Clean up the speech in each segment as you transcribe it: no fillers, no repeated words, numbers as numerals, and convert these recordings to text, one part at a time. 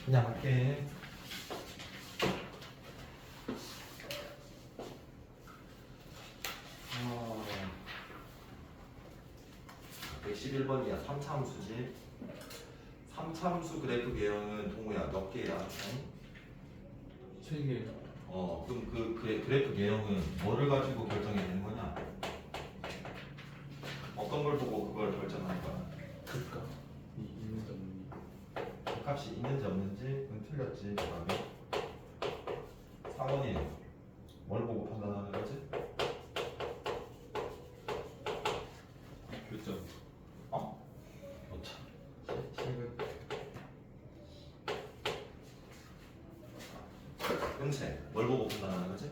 그냥 할게. 111번이야. 3차함수지. 3차함수 그래프 개형은 동우야 몇 개야? 세 개. 그럼 그 그래프 개형은 뭐를 가지고 결정이 되는 거냐? 어떤 걸 보고 그걸 결정할 거야? 극값이 있는지 없는지. 그 값이 있는지 없는지 그건 틀렸지. 그다음에 4번이 뭘 보고 판단하는 거지? 교점. 오차. 실근. 음체 뭘 보고 판단하는 거지?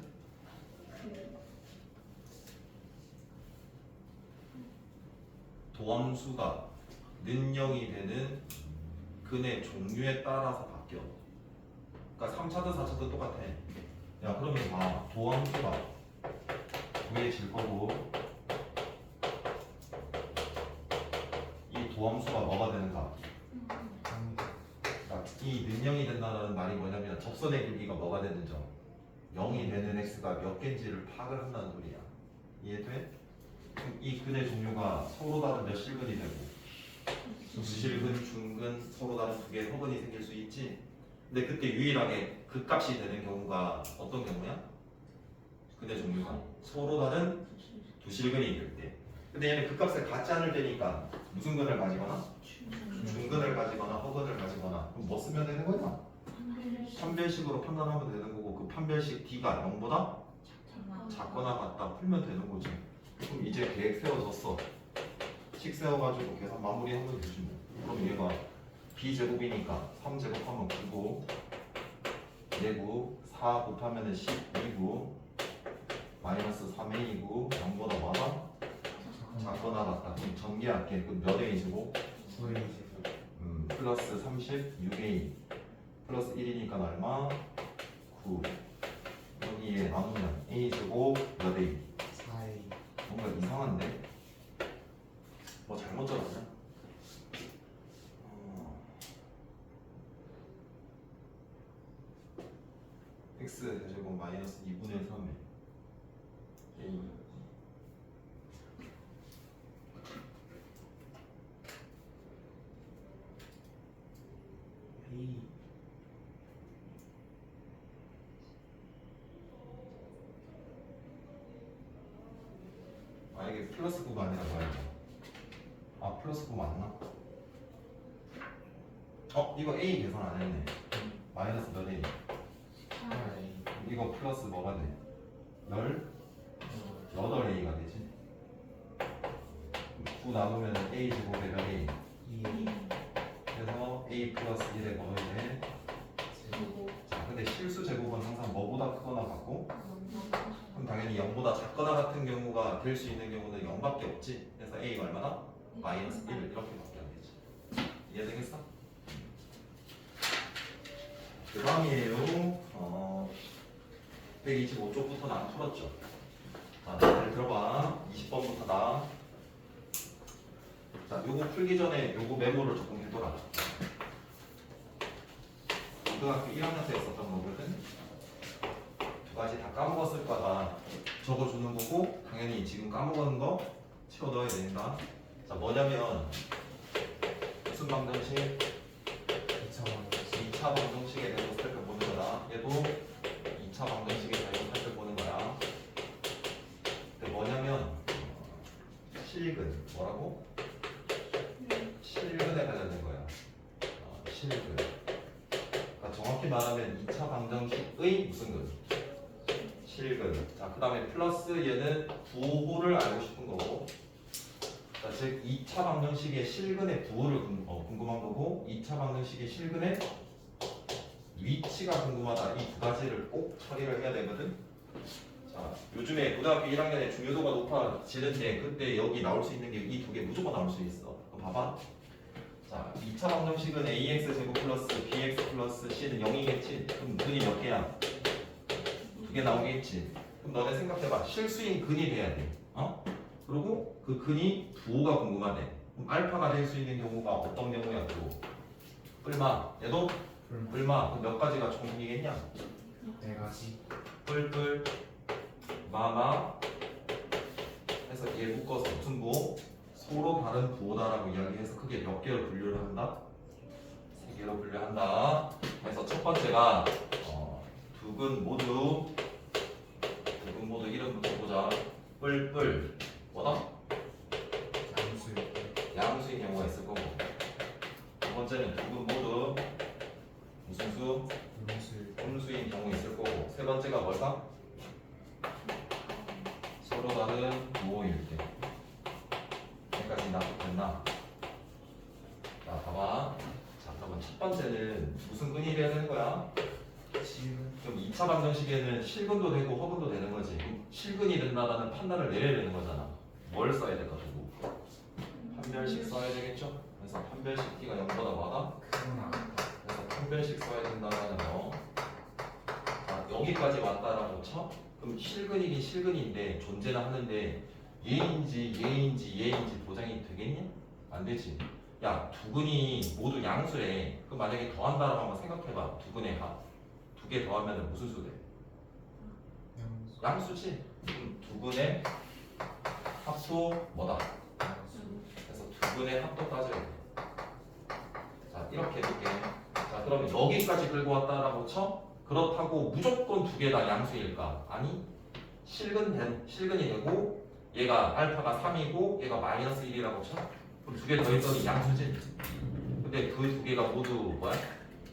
도함수가 는영이 되는 근의 종류에 따라서 바뀌어. 그러니까 3차든 4차든 똑같아. 야 그러면 도함수가 구해질 거고 이 도함수가 뭐가 되는가? 그러니까 이 는영이 된다는 말이 뭐냐면 접선의 길이가 뭐가 되는 점 0이 되는 x가 몇 개인지를 파악을 한다는 소리야. 이해돼? 그럼 이 근의 종류가 서로 다른 몇 실근이 되고 주실근, 중근, 서로 다른 두 개의 허근이 생길 수 있지. 근데 그때 유일하게 극값이 되는 경우가 어떤 경우야? 근의 종류가 서로 다른 두 실근이 될 때. 근데 얘는 극값을 갖지 않을 때니까 무슨 근을 가지거나 중근을 가지거나 허근을 가지거나 그럼 뭐 쓰면 되는 거냐? 판별식으로 판단하면 되는 거고 그 판별식 D가 0보다 작거나 같다 풀면 되는 거지. 그럼 이제 계획 세워졌어. 식 세워가지고 계산 마무리하면 되지 뭐. 그럼 얘가 B제곱이니까 3제곱하면 9고 얘고 4 곱하면 12고 마이너스 3A이고 0보다 많아? 작거나 같다. 그럼 전개할게. 그럼 몇 A제곱? 플러스 36A 플러스 1이니까 얼마? 9 여기에 나누면 A제곱 몇 A? 4A. 뭔가 이상한데? 뭐 잘못 적었냐? X 제곱 마이너스 2분의 3에 A 이게 플러스 9가 아니라 뭐야? 플러스 9 맞나? 이거 A 계산 안 했네. 마이너스 몇 A? 4A. 이거 플러스 뭐가 돼? 8A가 되지. 9 나누면 A 제곱에 몇 A? 2A. 그래서 A 플러스 1에 뭐를 돼? 자, 근데 실수 제곱은 항상 뭐보다 크거나 같고 그럼 당연히 0보다 작거나 같은 경우가 될 수 있는 경우는 0밖에 없지. 그래서 A가 얼마나? 마이너스 1 이렇게밖에 안 되지. 이해되겠어? 그 다음이에요. 125쪽부터는 안 풀었죠. 자, 잘 들어봐. 20번부터다. 자, 요거 풀기 전에 요거 메모를 조금 해둬라. 고등학교 1학년 때 했었던 거거든. 두 가지 다 까먹었을 거다. 적어주는 거고 당연히 지금 까먹은 거 채워 넣어야 된다. 자, 뭐냐면 무슨 방정식? 2차 방정식에 대해서 살펴보는 거다. 얘도 2차 방정식에 대해서 살펴보는 거야. 근데 뭐냐면 실근 뭐라고? 실근에 관련된 거야. 실근. 그러니까 정확히 말하면 2차 방정식의 무슨 근? 실근. 자, 그 다음에 플러스 얘는 부호를 알고 싶은 거고. 자, 즉 2차 방정식의 실근의 부호를 궁금한 거고 2차 방정식의 실근의 위치가 궁금하다. 이 두 가지를 꼭 처리를 해야 되거든. 자, 요즘에 고등학교 1학년에 중요도가 높아지는데 그때 여기 나올 수 있는 게 이 두 개 무조건 나올 수 있어. 그럼 봐봐. 자, 2차 방정식은 ax 제곱 플러스 bx 플러스 c는 0이겠지? 그럼 근이 몇 개야? 두 개 나오겠지? 그럼 너네 생각해봐. 실수인 근이 돼야 돼. 그리고 그 근이 부호가 궁금하대. 그럼 알파가 될 수 있는 경우가 어떤 경우야? 또 뿔마. 얘도 뿔마 그럼 몇 가지가 총 생기겠냐? 네 가지. 뿔뿔 마마 해서 얘 묶어서 무슨 부호? 서로 다른 부호다라고 이야기해서 크게 몇 개로 분류를 한다? 세 개로 분류한다. 그래서 첫 번째가 두근 모두 이름부터 보자. 뿔뿔 뭐다? 양수. 양수인 경우가 있을 거고. 두 번째는 두근 모두 무슨 수? 음수. 음수인 경우 있을 거고. 세 번째가 뭘까? 서로 다른 부호일 때. 여기까지 납득됐나? 자, 봐봐. 자, 그러면 첫 번째는 무슨 근이 돼야 되는 거야? 지금. 그럼 2차 방정식에는 실근도 되고 허근도 되는 거지. 그럼 실근이 된다라는 판단을 내려야 되는 거잖아. 뭘 써야 될까, 두고? 판별식 써야 되겠죠? 그래서 판별식 T가 0보다 뭐하다? 크구나. 그래서 판별식 써야 된다라는 거. 자, 여기까지 왔다라고 쳐? 그럼 실근이긴 실근인데 존재는 하는데 얘인지 보장이 되겠냐? 안 되지. 야, 두근이 모두 양수래. 그럼 만약에 더한다라고 한번 생각해봐. 두근의 합. 두 개 더하면 무슨 수 돼? 양수. 양수지. 그럼 두근의 합도 뭐다? 양수. 그래서 두근의 합도 따져야 돼. 자, 이렇게 해볼게. 자, 그러면 여기까지 끌고 왔다라고 쳐? 그렇다고 무조건 두 개 다 양수일까? 아니, 실근이 되고 얘가 알파가 3이고 얘가 마이너스 1이라고 쳐? 그럼 두 개 더했더니 양수지? 근데 그 두 개가 모두 뭐야?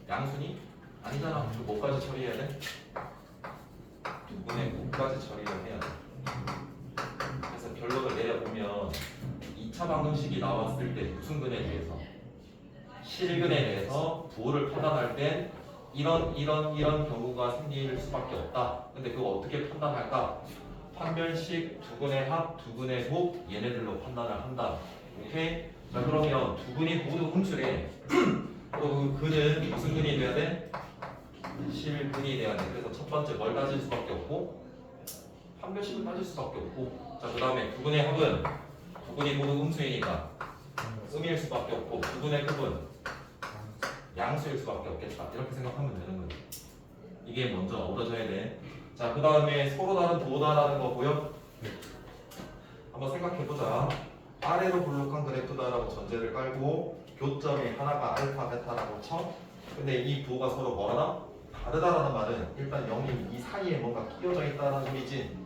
양수니? 아니잖아. 그 뭐까지 처리해야 돼? 두 분의 뭐까지 처리를 해야 돼. 그래서 결론을 내려보면 2차 방정식이 나왔을 때 무슨 근에 대해서? 실근에 대해서 부호를 판단할 땐 이런 경우가 생길 수밖에 없다. 근데 그거 어떻게 판단할까? 판별식 두근의 합, 두근의 곱 얘네들로 판단을 한다. 오케이? 자, 그러면 두근이 모두 음수래. 또 그 근은 무슨 근이 돼야 돼? 실근이 돼야 돼. 그래서 첫 번째 뭘 따질 수밖에 없고 판별식을 따질 수밖에 없고. 자, 그 다음에 두근의 합은 두근이 모두 음수이니까 음일 수밖에 없고 두근의 급은 양수일 수밖에 없겠다. 이렇게 생각하면 되는 거지. 이게 먼저 얻어져야 돼. 자, 그 다음에 서로 다른 부호다라는 거 보여? 한번 생각해보자. 아래로 블록한 그래프다라고 전제를 깔고 교점이 하나가 알파, 베타라고 쳐. 근데 이 부호가 서로 뭐라나? 다르다라는 말은 일단 0이 이 사이에 뭔가 끼어져 있다는 소리지.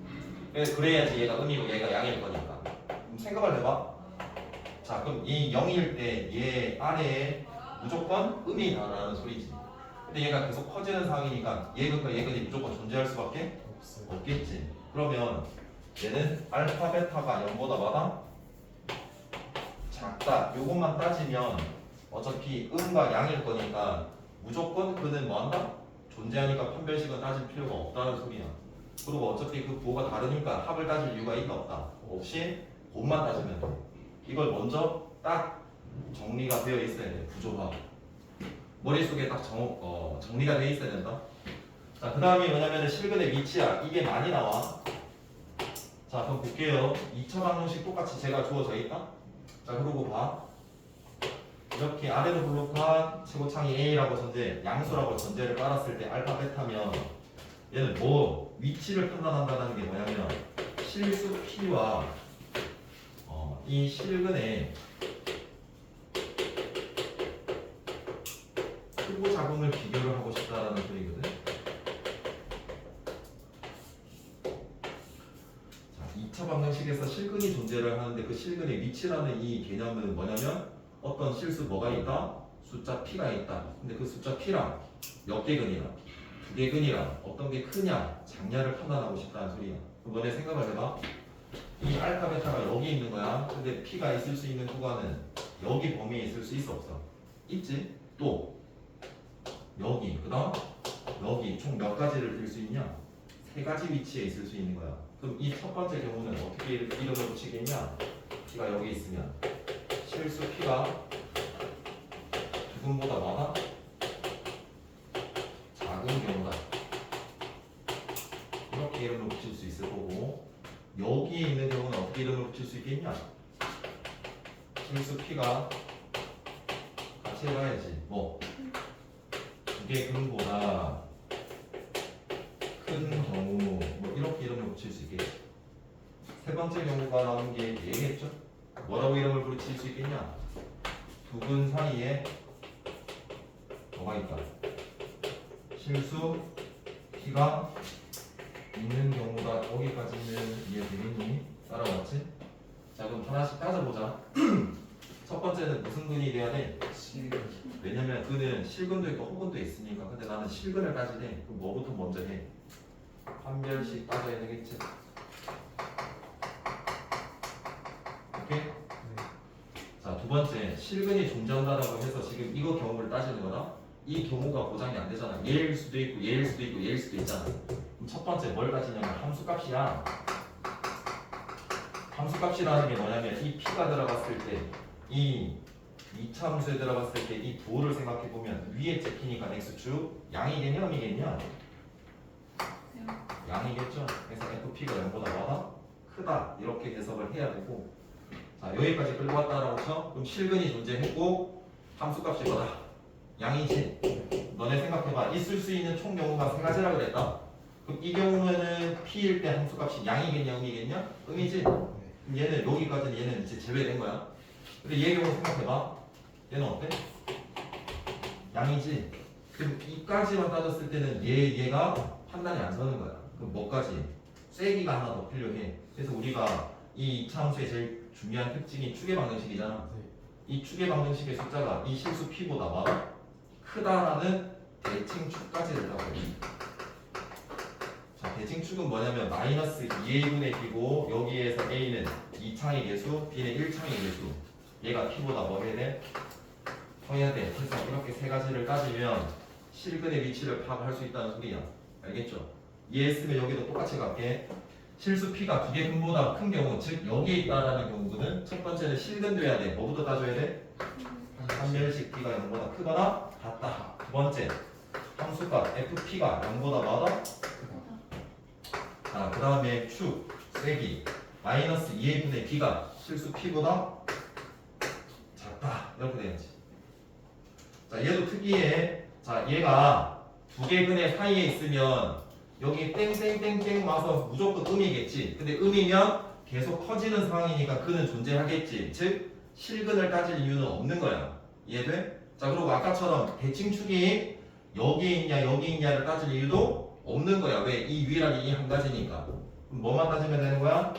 그래야지 얘가 음이고 얘가 양일 거니까. 그럼 생각을 해봐. 자, 그럼 이 0일 때 얘 아래에 무조건 음이다라는 소리지. 근데 얘가 계속 커지는 상황이니까 얘근과 얘근이 무조건 존재할 수밖에 없어요. 없겠지. 그러면 얘는 알파, 베타가 0보다 뭐다? 작다. 요것만 따지면 어차피 음과 양일 거니까 무조건 그는 뭐한다? 존재하니까 판별식은 따질 필요가 없다는 소리야. 그리고 어차피 그 부호가 다르니까 합을 따질 이유가 있다 없다? 없이 곱만 따지면 돼. 이걸 먼저 딱 정리가 되어 있어야 돼. 구조가 머릿속에 딱 정리가 되어 있어야 된다. 자, 그 다음이 뭐냐면 실근의 위치야. 이게 많이 나와. 자, 그럼 볼게요. 2차 방정식 똑같이 제가 주어져 있다. 자, 그러고 봐. 이렇게 아래로 블록한 최고창이 A라고 전제, 양수라고 전제를 깔았을 때 알파, 베타면 얘는 뭐 위치를 판단한다는 게 뭐냐면 실수 P와 이 실근의 크고 작음을 비교를 하고 싶다라는 소리거든. 자, 2차 방정식에서 실근이 존재를 하는데 그 실근의 위치라는 이 개념은 뭐냐면 어떤 실수 뭐가 있다? 숫자 P가 있다. 근데 그 숫자 P랑 몇 개 근이랑 두 개 근이랑 어떤 게 크냐 작냐를 판단하고 싶다는 소리야. 그럼 너네 생각을 해봐. 이 알파 베타가 여기 있는 거야. 근데 P가 있을 수 있는 구간은 여기 범위에 있을 수 있어 없어? 있지. 또 여기 그다음 여기 총 몇 가지를 들 수 있냐? 세 가지 위치에 있을 수 있는 거야. 그럼 이 첫 번째 경우는 어떻게 이름을 붙이겠냐? P가 여기 있으면 실수 P가 두근보다 많아? 작은 경우다. 이렇게 이름을 붙일 수 있을 거고 여기에 있는 경우는 어떻게 이름을 붙일 수 있겠냐? 실수 P가 같이 해봐야지. 뭐? 두 개 근보다 큰 경우 뭐 이렇게 이름을 붙일 수 있겠지. 세 번째 경우가 나오는 게 얘겠죠? 뭐라고 이름을 붙일 수 있겠냐? 두 근 사이에 뭐가 있다? 실수 P가 있는 경우다. 여기까지는 이해되겠니? 따라왔지? 자 그럼 하나씩 따져보자. 첫 번째는 무슨 근이 돼야 돼? 실근. 왜냐면 근은 실근도 있고 호근도 있으니까. 근데 나는 실근을 따지네. 그럼 뭐부터 먼저 해? 판별식 따져야 되겠지. 오케이? 네. 자, 두 번째, 실근이 존재한다라고 해서 지금 이거 경우를 따지는 거다. 이 경우가 보장이 안 되잖아. 얘일 수도 있고, 얘일 수도 있고, 얘일 수도 있잖아. 그럼 첫 번째 뭘 따지냐면 함수값이야. 함수값이라는 게 뭐냐면 이 P가 들어갔을 때, 이 2차 함수에 들어갔을 때 이 부호를 생각해 보면 위에 찍히니까 x축 양이겠냐, 음이겠냐? 양이겠죠. 그래서 FP가 0보다 뭐다? 크다. 이렇게 해석을 해야 되고. 자, 여기까지 끌고 왔다라고 쳐? 그럼 실근이 존재했고 함수값이 뭐다? 양이지? 너네 생각해봐. 있을 수 있는 총 경우가 세 가지라 그랬다. 그럼 이 경우에는 P일 때 함수값이 양이겠냐 음이겠냐? 음이지? 그럼 얘는 여기까지는 얘는 이제 제외된 거야. 근데 얘 경우 생각해봐. 얘는 어때? 양이지? 그럼 이까지만 따졌을 때는 얘가 판단이 안 서는 거야. 그럼 뭐까지? 쐐기가 하나 더 필요해. 그래서 우리가 이 2차 함수의 제일 중요한 특징이 추계 방정식이잖아. 이 추계 방정식의 숫자가 이 실수 P보다 뭐다? 크다라는 대칭축까지 된다고 해. 자, 대칭축은 뭐냐면 마이너스 2a분의 B고 여기에서 A는 2창의 개수, B는 1창의 개수. 얘가 P보다 뭐 해야 돼? 커야 돼. 그래서 이렇게 세 가지를 따지면 실근의 위치를 파악할 수 있다는 소리야. 알겠죠? 이해했으면 여기도 똑같이 갈게. 실수 P가 두 개 근보다 큰 경우, 즉 여기에 있다라는 경우는 첫 번째는 실근돼야 돼. 뭐부터 따져야 돼? 판별식 P가 0보다 크거나 같다. 두 번째, 함수값 FP가 0보다 많아? 자, 그 다음에 축, 쐐기, 마이너스 2a분의 B가 실수 P보다 작다. 이렇게 돼야지. 자, 얘도 특이해. 자, 얘가 두 개 근의 사이에 있으면 여기 땡땡땡땡 와서 무조건 음이겠지. 근데 음이면 계속 커지는 상황이니까 근은 존재하겠지. 즉 실근을 따질 이유는 없는 거야. 이해돼? 자, 그리고 아까처럼 대칭축이 여기 있냐 여기 있냐를 따질 이유도 없는 거야. 왜? 이 유일하게 이 한 가지니까. 그럼 뭐만 따지면 되는 거야?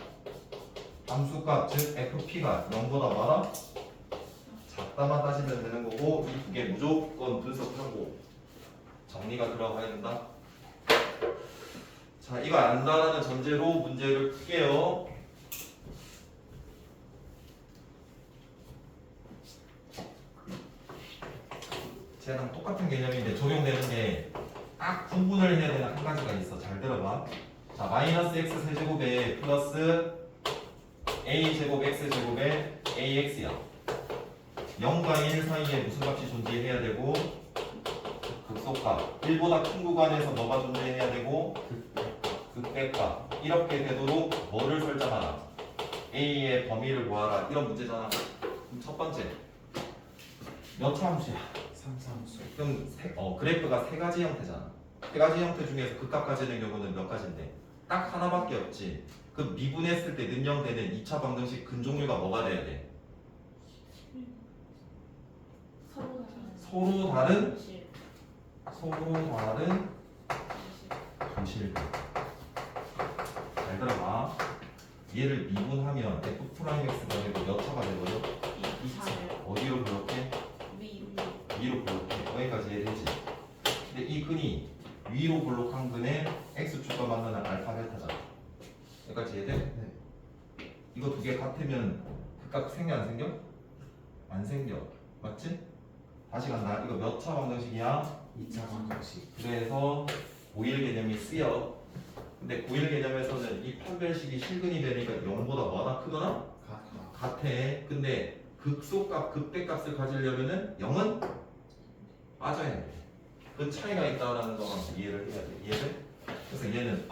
함수값 즉 FP가 0보다 많아? 작다만 따지면 되는 거고 이 두 개 무조건 분석하고 정리가 들어가야 된다. 자, 이거 안다라는 전제로 문제를 풀게요. 쟤랑 똑같은 개념인데 적용되는 게 딱 구분을 해야 되는 한 가지가 있어. 잘 들어봐. 자, 마이너스 x 세제곱에 플러스 a 제곱 x 제곱에 ax야. 0과 1 사이에 무슨 값이 존재해야 되고 극소값 1보다 큰 구간에서 뭐가 존재해야 되고 극대값 이렇게 되도록 뭐를 설정하라? A의 범위를 구하라. 이런 문제잖아. 그럼 첫 번째 몇 차 함수야? 3상수. 그럼 그래프가 세 가지 형태잖아. 세 가지 형태 중에서 극값 가지는 경우는 몇 가지인데? 딱 하나밖에 없지. 그 미분했을 때 능령되는 2차 방정식 근종류가 뭐가 돼야 돼? 서로 다른 분실들. 잘 들어봐. 얘를 미분하면 F'X가 되고 몇 차가 되고요? 2차. 어디로 그렇게? 위로 블록해. 여기까지 이해되지? 근데 이 근이 위로 블록한 근에 X축과 만나는 알파 베타잖아. 여기까지 이해돼? 네. 이거 두 개 같으면 극값 생겨 안 생겨? 안 생겨. 맞지? 다시 간다. 이거 몇 차 방정식이야? 2차 방정식. 그래서 고일 개념이 쓰여. 근데 고일 개념에서는 이 판별식이 실근이 되니까 0보다 뭐가 크거나 같아. 근데 극소값, 극대값을 가지려면은 0은 빠져야 돼. 그 차이가 있다라는 거만 이해를 해야 돼. 이해돼? 그래서 얘는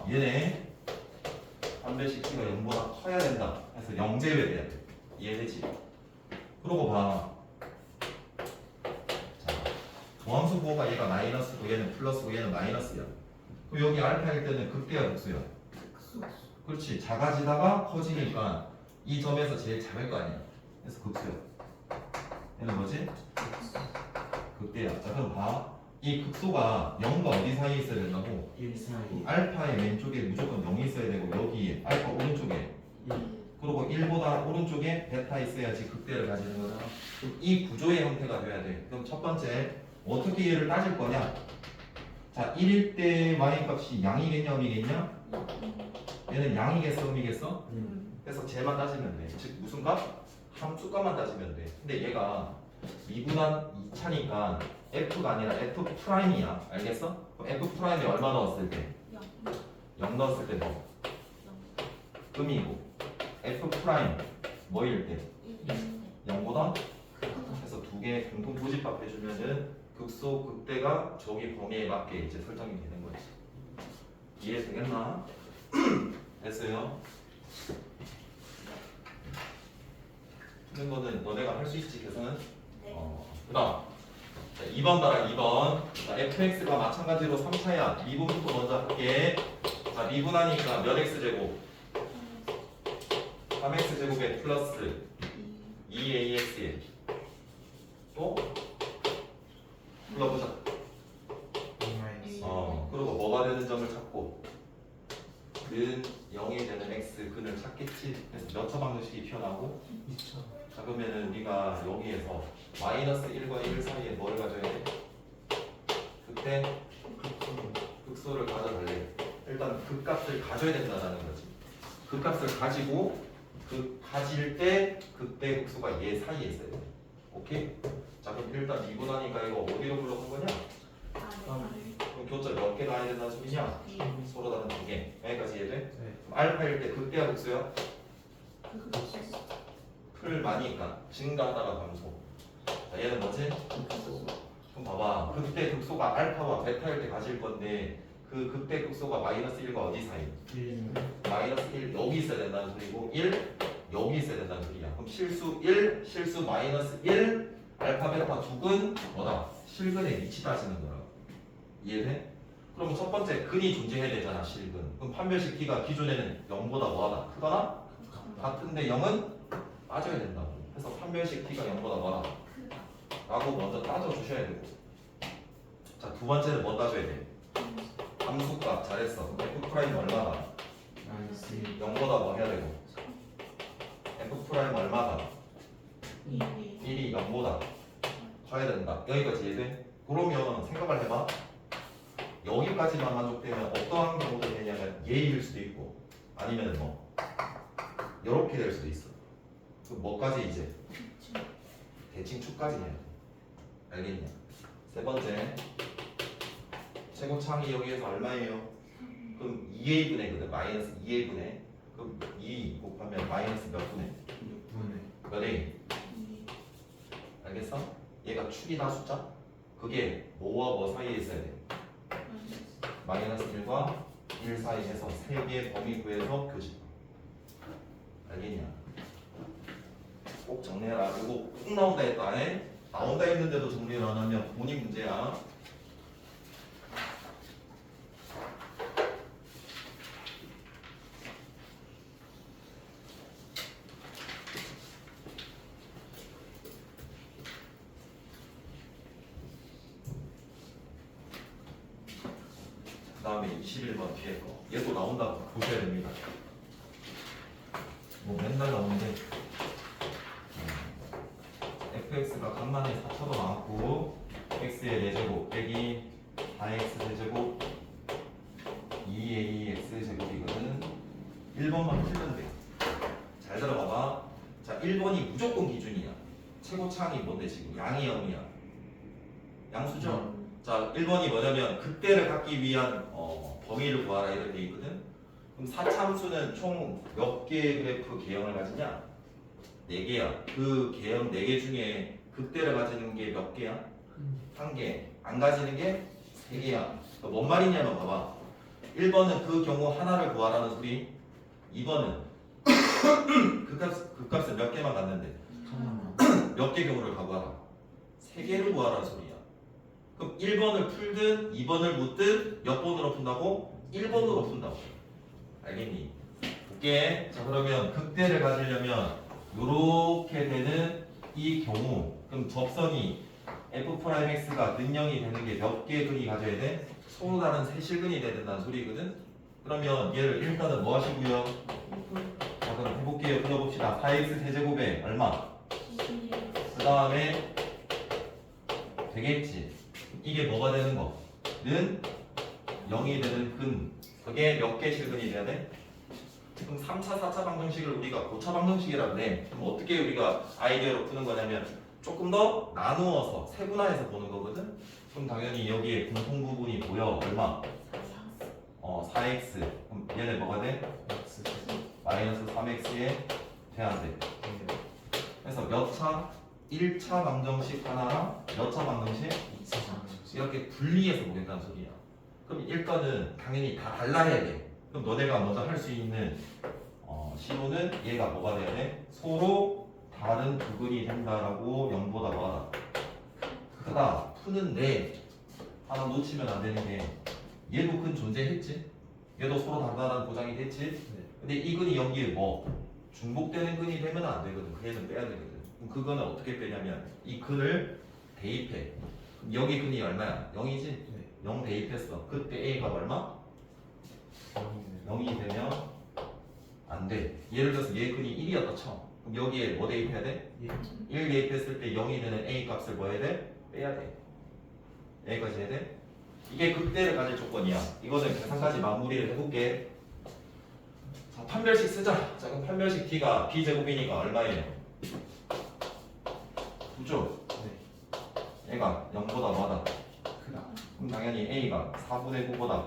얘네 판별식 T가 0보다 커야 된다. 그래서 0 제외돼야 돼. 이해되지? 그러고 봐. 자, 도함수 부호가 얘가 마이너스고 얘는 플러스고 얘는 마이너스야. 그럼 여기 알파일 때는 극대야 극소야? 그렇지. 작아지다가 커지니까 이 점에서 제일 작을 거 아니야. 그래서 극소야. 얘는 뭐지? 극대야. 자 그럼 봐. 이 극소가 0과 어디 사이에 있어야 된다고? 1 사이 알파의 왼쪽에 무조건 0이 있어야 되고 여기 알파 오른쪽에 1 그리고 1보다 오른쪽에 베타 있어야지 극대를 가지는 거잖아. 그럼 이 구조의 형태가 돼야 돼. 그럼 첫 번째 어떻게 얘를 따질 거냐? 자 1일 때 y 값이 양이겠냐 음이겠냐? 얘는 양이겠어 음이겠어? 그래서 쟤만 따지면 돼. 즉 무슨 값? 함수값만 따지면 돼. 근데 얘가 2분한 2차니까 f가 아니라 f 프라임이야. 알겠어? 그럼 f 프라임에 얼마 넣었을 때? 0 넣었을 때 뭐? 음이고 f 프라임 뭐일 때? 0보다? 그래서 두 개 공통 고집합 해주면은 극소 극대가 저기 범위에 맞게 이제 설정이 되는 거지. 이해되겠나? 됐어요? 하는 거는 너네가 할 수 있지 계산은? 그다음 2번 봐라 2번. 자, fx가 마찬가지로 3차야. 미분부터 먼저 할게. 자 미분하니까 몇 x제곱? 3x제곱에 플러스 2ax에 또 불러보자. 마이너스 그리고 뭐가 되는 점을 찾고 근 0이 되는 x 근을 찾겠지. 그래서 몇 차 방정식이 튀어나오고 2차 자 그러면은 우리가 여기에서 마이너스 1과 1 사이에 뭘 가져야 돼? 그때 극소를 가져갈래. 일단 극값을 가져야 된다는 거지. 극값을 가지고 가질 때 극대 극소가 얘 사이에 있어야 돼. 오케이? 자 그럼 일단 미분하니까 이거 어디로 불러간 거냐? 그럼 교차 몇 개 가야 된다는 소리냐? 서로 다른 두 개. 여기까지 이해돼? 네 그럼 알파일 때 극대야 극소야? 풀 많이니까 증가하다가 감소. 자 얘는 뭐지? 그럼 봐봐. 극대 극소가 알파와 베타일 때 가질 건데 그 극대 극소가 마이너스 1과 어디 사이? 1 마이너스 1 여기 있어야 된다는 소리고 1 여기 있어야 된다는 소리야. 그럼 실수 1, 실수 마이너스 1 알파 베타 두근 뭐다? 실근의 위치 따지는 거야. 이해돼? 그럼 첫 번째 근이 존재해야 되잖아 실근. 그럼 판별식 t가 기존에는 0보다 뭐하다? 크거나? 같은데 0은 빠져야 된다고. 그래서 판별식 t가 0보다 뭐하다? 라고 먼저 따져주셔야 되고. 자 두 번째는 뭐 따져야 돼? 함수값 잘했어. f 프라임 얼마다? 마이너스 0보다 뭐 해야 되고? f 프라임 얼마다? 1이 0보다 커야 된다. 여기까지 이해돼? 그러면 생각을 해봐. 여기까지만 만족되면 어떠한 경우도 되냐면 예일 수도 있고 아니면 뭐 이렇게 될 수도 있어. 그럼 뭐까지 이제? 대칭축까지 해야 돼. 알겠냐? 세 번째 최고창이 여기에서 얼마예요? 그럼 2a 분의거든. 마이너스 2a 분의. 그럼 2 곱하면 마이너스 몇 분의? 6분의 몇 a? 알겠어? 얘가 축이다 숫자? 그게 뭐와 뭐 사이에 있어야 돼? 마이너스 1과 1 사이에서 세 개의 범위 구해서 교집. 알겠냐? 꼭 정리해라. 이거 꼭 나온다 했다. 나온다 했는데도 정리를 안 하면 본인 문제야. 그 다음에 21번 뒤에 거. 얘도 나온다 보셔야 됩니다. 뭐 맨날 나오는데 fx가 간만에 4차도 나왔고 x의 4제곱 빼기 4x 세제곱 2ax 제곱이거든. 1번만 풀면 돼. 잘 들어봐봐. 자 1번이 무조건 기준이야. 최고차항이 뭔데 지금? 양이 0이야. 양수죠? 자 1번이 뭐냐면 극대를 갖기 위한 범위를 구하라 이런 게 있거든. 그럼 사참수는 총 몇 개의 그래프 개형을 가지냐? 4개야. 그 개형 4개 중에 극대를 가지는 게 몇 개야? 1개. 안 가지는 게 3개야. 뭔 말이냐면 봐봐. 1번은 그 경우 하나를 구하라는 소리. 2번은 그 값은 몇 개만 갔는데 하나만 몇 개 경우를 구하라? 3개를 구하라는 소리야. 그럼 1번을 풀든 2번을 묻든 몇 번으로 푼다고? 1번으로 푼다고. 알겠니? 볼게. 자, 그러면 극대를 가지려면 요렇게 되는 이 경우 그럼 접선이 F'X가 근영이 되는 게 몇 개 근이 가져야 돼? 서로 다른 세실근이 돼야 된다는 소리거든? 그러면 얘를 일단은 뭐 하시고요? 자, 그럼 해볼게요. 풀어봅시다. 4x 세제곱에 얼마? 그 다음에 되겠지. 이게 뭐가 되는 거? 는 0이 되는 근. 그게 몇 개 실근이 돼야 돼? 그럼 3차, 4차 방정식을 우리가 고차 방정식이라는데 그럼 어떻게 우리가 아이디어로 푸는 거냐면 조금 더 나누어서 세분화해서 보는 거거든? 그럼 당연히 여기에 공통 부분이 보여. 얼마? 4x. 그럼 얘네 뭐가 돼? X 마이너스 3x에 돼야 돼. 그래서 몇 차? 1차 방정식 하나랑 몇 차 방정식? 2차 방정식 이렇게 분리해서 보겠다는 소리야. 그럼 일단은 당연히 다 달라야 돼. 그럼 너네가 먼저 할 수 있는 시로는 얘가 뭐가 돼야 돼? 서로 다른 부근이 된다라고 0보다 뭐하다? 크다. 푸는데 하나 놓치면 안 되는 게 얘도 근 존재했지? 얘도 서로 다르다는 보장이 됐지? 근데 이 근이 여기에 뭐? 중복되는 근이 되면 안 되거든. 그 얘는 빼야 되거든. 그럼 그거는 어떻게 빼냐면 이 근을 대입해. 그럼 여기 근이 얼마야? 0이지? 0 대입했어. 그때 A가 얼마? 0이 되면 안 돼. 예를 들어서 얘 근이 1이었다 쳐. 그럼 여기에 뭐 대입해야 돼? 1 대입했을 때 0이 되는 A 값을 뭐 해야 돼? 빼야 돼. 여기까지 해야 돼? 이게 극대를 가질 조건이야. 이거는 계산까지 마무리를 해볼게. 자, 판별식 쓰자. 자, 그럼 판별식 T가 B제곱이니까 얼마예요? 9죠? 얘가 0보다 뭐하다? 크다 그럼 당연히 A가 4분의 9보다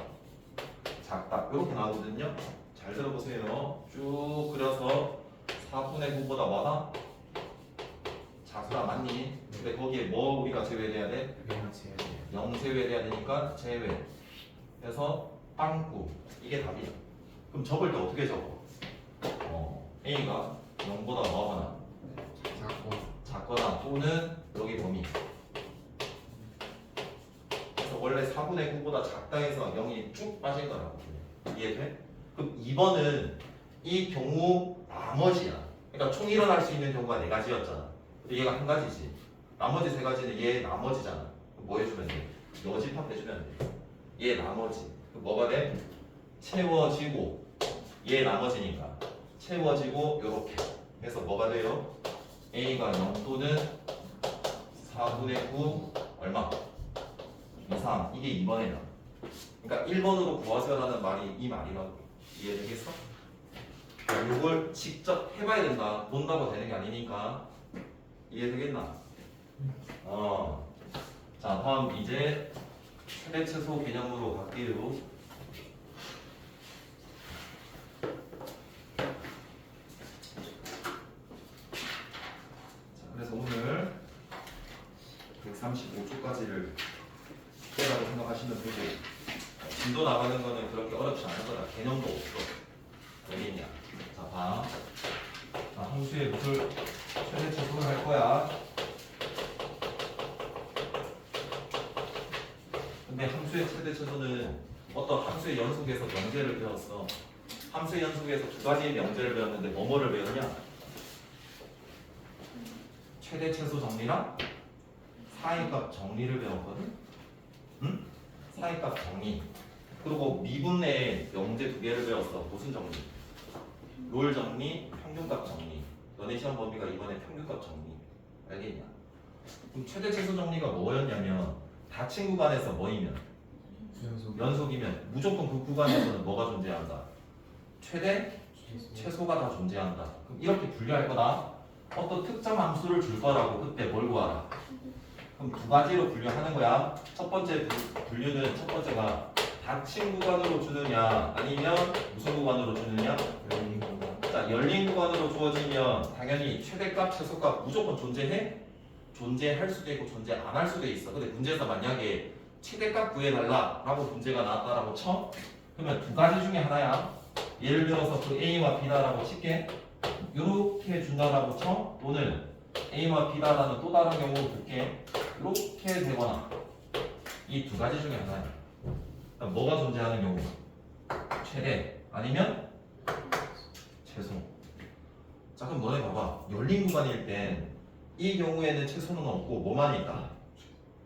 작다. 이렇게 나오거든요. 잘 들어보세요. 쭉 그려서 4분의 9보다 뭐하다? 작다. 맞니? 근데 거기에 뭐 우리가 제외해야 돼? 그냥 제야 돼요 0 제외해야 되니까 제외. 그래서 빵꾸. 이게 답이야. 그럼 적을 때 어떻게 적어? A가 0보다 뭐하거나 작고 작거나 또는 여기 범위. 그래서 원래 4분의 9보다 작다 해서 0이 쭉 빠진 거라고. 이해돼? 그럼 2번은 이 경우 나머지야. 그러니까 총 일어날 수 있는 경우가 4가지였잖아. 근데 얘가 한 가지지. 나머지 3가지는 얘 나머지잖아. 그럼 뭐 해주면 돼? 여집합 해주면 돼. 얘 나머지. 그럼 뭐가 돼? 채워지고 얘 나머지니까 채워지고 요렇게. 그래서 뭐가 돼요? A가 0 또는 4분의 9 얼마? 이상. 이게 2번에 나. 그러니까 1번으로 구하세요라는 말이 이 말이라고. 이해되겠어? 이걸 직접 해봐야 된다. 본다고 되는 게 아니니까. 이해되겠나? 자, 다음 이제 최대 최소 개념으로 갈게요. 자, 그래서 오늘 135초까지를 숙제라고 생각하시면 되고 진도 나가는 거는 그렇게 어렵지 않을 거다. 개념도 없어. 왜냐? 자, 봐. 자, 함수의 무술 최대 최소를 할 거야. 근데 함수의 최대 최소는 어떤 함수의 연속에서 명제를 배웠어. 함수의 연속에서 2가지의 명제를 배웠는데 뭐를 배웠냐? 최대 최소 정리랑 사이값 정리를 배웠거든? 응? 사이값 정리. 그리고 미분의 명제 2개를 배웠어. 무슨 정리? 롤 정리, 평균값 정리. 너네 시험 범위가 이번에 평균값 정리. 알겠냐? 그럼 최대 최소 정리가 뭐였냐면 닫힌 구간에서 뭐이면? 연속이면 무조건 그 구간에서는 뭐가 존재한다? 최대? 최소가 다 존재한다. 그럼 이렇게 분류할 거다. 어떤 특정 함수를 줄 거라고 그때 뭘 구하라? 그럼 2가지로 분류하는 거야. 첫 번째 분류는 첫 번째가 닫힌 구간으로 주느냐 아니면 무슨 구간으로 주느냐? 열린 공간 자, 열린 구간으로 주어지면 당연히 최대값, 최소값 무조건 존재해? 존재할 수도 있고 존재 안 할 수도 있어. 근데 문제에서 만약에 최대값 구해달라 라고 문제가 나왔다라고 쳐? 그러면 2가지 중에 하나야. 예를 들어서 그 A와 B다라고 칠게. 이렇게 준다라고 쳐? 또는 A와 B다라는 또 다른 경우로 볼게. 이렇게 되거나 이 두 가지 중에 하나야. 그러니까 뭐가 존재하는 경우? 최대 아니면 최소. 자 그럼 너네 봐봐. 열린 구간일 땐 이 경우에는 최소는 없고 뭐만 있다.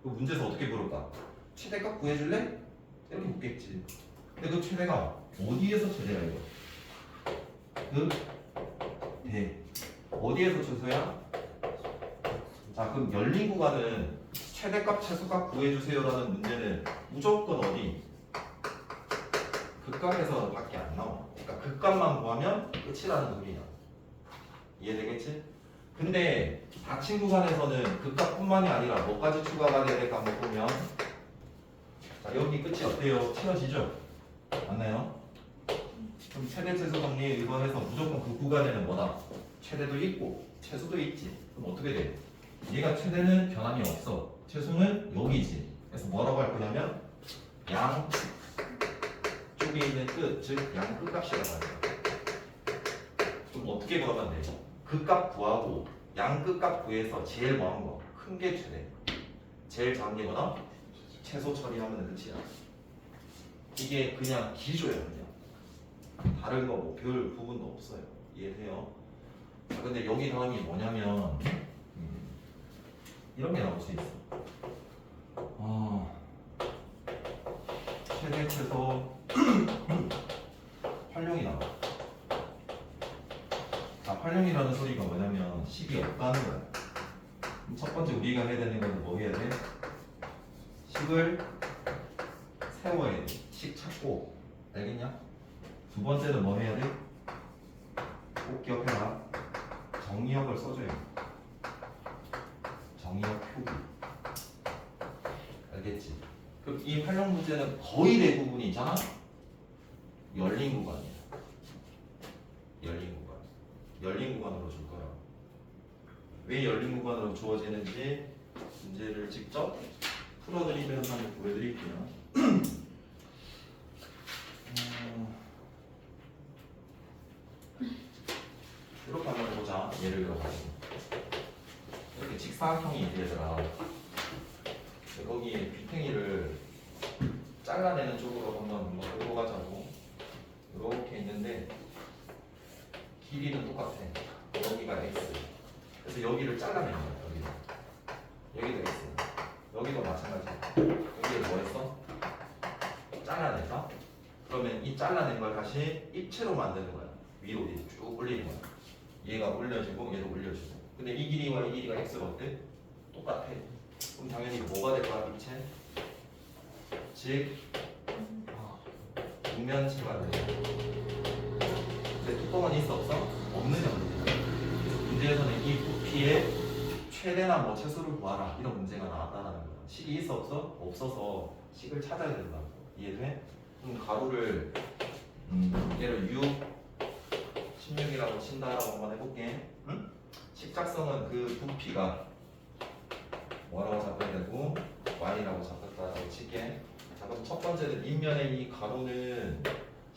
그 문제에서 어떻게 부를까? 최대값 구해줄래? 이렇게 묻겠지. 근데 그 최대가 어디에서 최대야 이거? 그 대. 어디에서 최소야? 자 그럼 열린 구간은 최대값 최소값 구해주세요라는 문제는 무조건 어디? 극값에서 밖에 안 나와. 그러니까 극값만 구하면 끝이라는 의미야. 이해되겠지? 근데 닫힌 구간에서는 극값뿐만이 아니라 뭐까지 추가가 돼야 될까 한번 보면 자 여기 끝이 어때요? 채워지죠? 맞나요? 그럼 최대 최소 정리에 의거해서 무조건 그 구간에는 뭐다? 최대도 있고 최소도 있지. 그럼 어떻게 돼? 얘가 최대는 변함이 없어. 최소는 여기지. 그래서 뭐라고 할 거냐면 양 쪽에 있는 끝, 즉 양 끝값이라고 할 거야. 그럼 어떻게 구하면 돼? 극값 구하고 양 끝값 구해서 제일 뭐한 거? 큰 게 최대. 제일 작은 게 뭐다? 최소 처리하면 끝이야. 이게 그냥 기조야 그냥. 다른 거 뭐 별 부분도 없어요. 이해돼요? 자, 근데 여기 다음이 뭐냐면 이런 게 나올 수 있어. 최대 최소 활용이 나와. 자, 활용이라는 소리가 뭐냐면 식이 없다는 거야. 그럼 첫 번째 우리가 해야 되는 건 뭐 해야 돼? 식을 세워야 돼. 식 찾고. 알겠냐? 두 번째는 뭐 해야 돼? 꼭 기억해라. 정의역을 써줘야 돼. 정의역 표기. 알겠지? 그럼 이 활용 문제는 거의 대부분이 있잖아? 열린 구간이야. 열린 구간. 열린 구간으로 줄 거야. 왜 열린 구간으로 주어지는지 문제를 직접 풀어드리면서 한번 보여드릴게요. 이렇게 한번 해보자. 예를 들어가지고 이렇게 직사각형이 있대 얘들아. 거기에 귀퉁이를 잘라내는 쪽으로 한번 끌고 가자고. 이렇게 있는데 길이는 똑같아. 여기가 x. 그래서 여기를 잘라내는 거야. 여기도 x. 여기도 마찬가지야. 여기를 뭐 했어? 잘라내서 그러면 이 잘라낸 걸 다시 입체로 만드는 거야. 위로 쭉 올리는 거야. 얘가 올려지고 얘도 올려지고. 근데 이 길이와 이 길이가 x가 어때? 똑같아. 그럼 당연히 이거 뭐가 될 거야? 입체? 즉 육면체가 돼. 근데 뚜껑은 있어 없어? 없느냐 문제야. 그래서 문제에서는 이 부피의 최대나 뭐 최소를 구하라 이런 문제가 나왔다는 거야. 식이 있어 없어? 없어서 식을 찾아야 된다. 이해돼? 그럼 가로를 얘를 6, 16이라고 친다라고 한번 해볼게. 응? 식작성은 그 부피가 뭐라고 잡아야 되고 y라고 잡았다라고 칠게. 자 그럼 첫 번째는 밑면의 이 가로는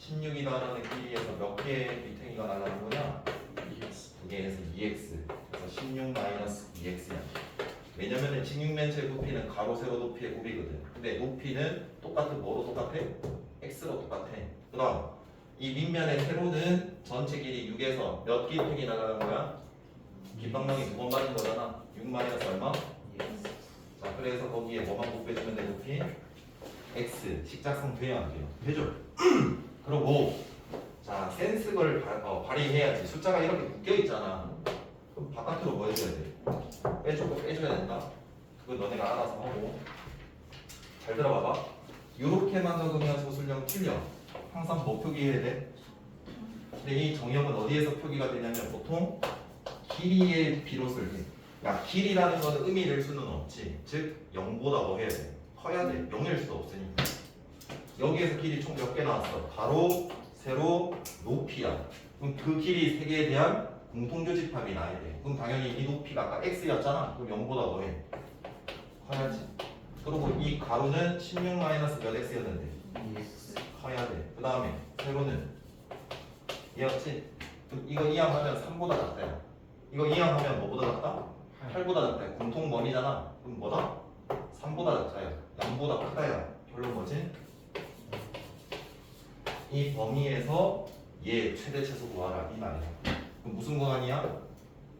16이라는 길이에서 몇 개의 밑행이가 날라는 거냐? 2개에서 2x. 그래서 16 마이너스 2x야. 왜냐면은 직육면체 부피는 가로 세로 높이의 곱이거든. 근데 높이는 똑같은 뭐로 똑같아? x로 똑같아. 그 다음 이 밑면의 세로는 전체 길이 6에서 몇 길이행이 날아가는 거야? 깃방망이 두 번 맞은 거잖아. 6 마이너스 얼마? 자 그래서 거기에 뭐만 곱해주면 돼? 높이? x. 식작성 돼야 안 돼요? 되죠? 그리고 자 센스걸 발휘해야지. 숫자가 이렇게 묶여있잖아. 그럼 바깥으로 뭐 해줘야 돼? 빼줘야 된다. 그건 너네가 알아서 하고. 잘 들어봐봐. 요렇게만 적으면 소술형 틀려. 항상 뭐 표기해야 돼? 근데 이 정의역은 어디에서 표기가 되냐면 보통 길이의 비롯을 해. 그러니까 길이라는 거는 의미를 수는 없지. 즉 0보다 뭐 해야 돼? 커야 돼. 0일 수도 없으니까. 여기에서 길이 총 몇 개 나왔어? 가로, 세로, 높이야. 그럼 그 길이 세 개에 대한 공통교집합이 나야 돼. 그럼 당연히 이 높이가 아까 x였잖아. 그럼 0보다 뭐 해? 커야지. 그리고 이 가로는 16 마이너스 몇 x였는데? 커야 돼. 그 다음에 세로는 얘였지? 이거 이항하면 3보다 작다. 이거 이항하면 뭐보다 작다? 8보다 작다. 공통 범위잖아. 그럼 뭐다? 3보다 작아야 0보다 크다야. 결론 뭐지? 이 범위에서 얘 최대 최소 구하라 이 말이야. 그럼 무슨 구간이야?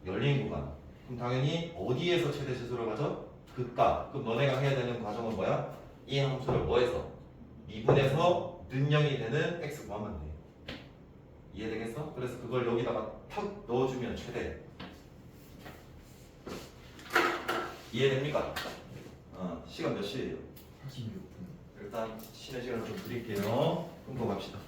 열린 구간. 그럼 당연히 어디에서 최대 최소를 가져? 극가. 그럼 너네가 해야 되는 과정은 뭐야? 이 함수를 뭐해서? 미분해서 는영이 되는 x 구하면 돼. 이해되겠어? 그래서 그걸 여기다가 탁 넣어주면 최대. 이해됩니까? 시간 몇 시예요? 46분. 일단 쉬는 시간 좀 드릴게요. 그럼 더 갑시다.